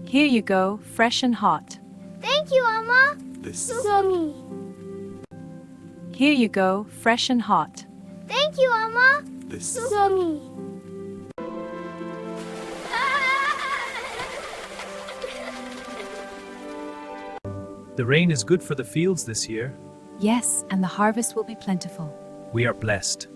Here you go, fresh and hot. Thank you, Amma. This. Yummy. Here you go, fresh and hot. Thank you, Amma. This. Yummy. The rain is good for the fields this year. Yes, and the harvest will be plentiful. We are blessed.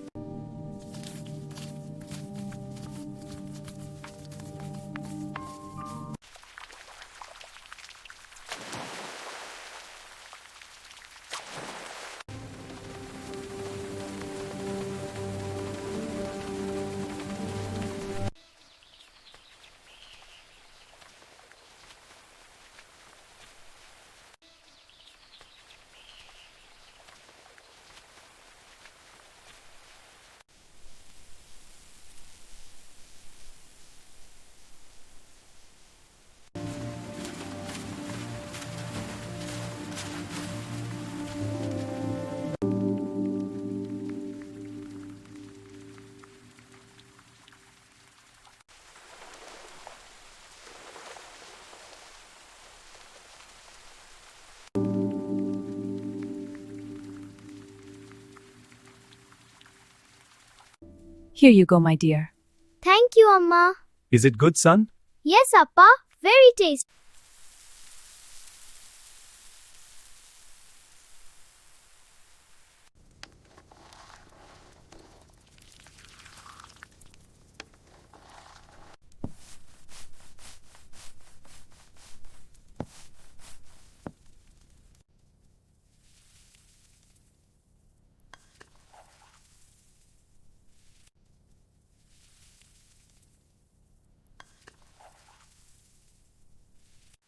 Here you go, my dear. Thank you, Amma. Is it good, son? Yes, Appa. Very tasty.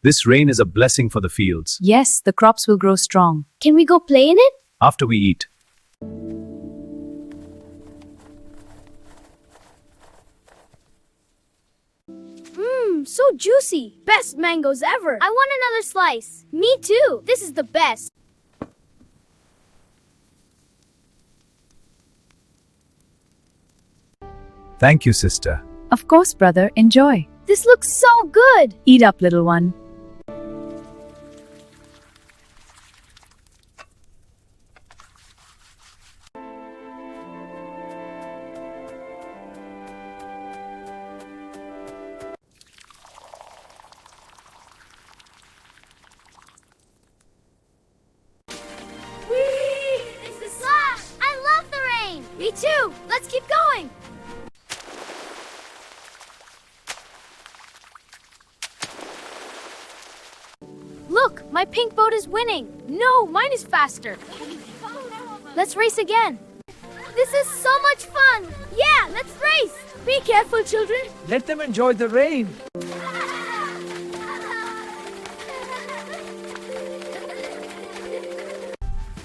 This rain is a blessing for the fields. Yes, the crops will grow strong. Can we go play in it? After we eat. So juicy. Best mangoes ever. I want another slice. Me too. This is the best. Thank you, sister. Of course, brother, enjoy. This looks so good. Eat up, little one. It's the slash. I love the rain. Me too. Let's keep going. Look, my pink boat is winning. No, mine is faster. Let's race again. This is so much fun. Yeah, let's race. Be careful, children. Let them enjoy the rain.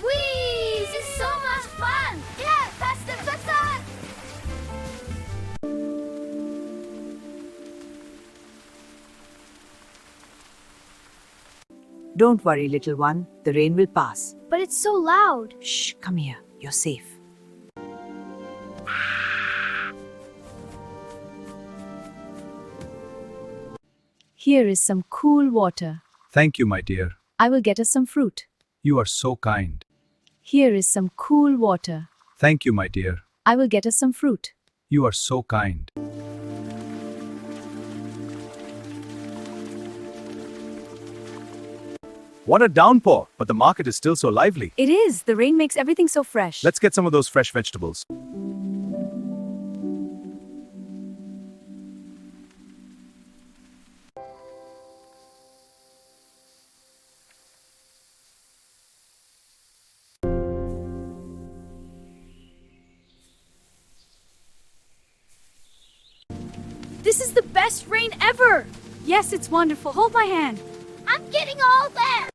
Whee! This is so much fun. Yeah, faster, faster. Don't worry, little one. The rain will pass. But it's so loud. Shh, come here. You're safe. Here is some cool water. Thank you, my dear. I will get us some fruit. You are so kind. Here is some cool water. Thank you, my dear. I will get us some fruit. You are so kind. What a downpour, but the market is still so lively. It is. The rain makes everything so fresh. Let's get some of those fresh vegetables. This is the best rain ever. Yes, it's wonderful. Hold my hand. I'm getting all that.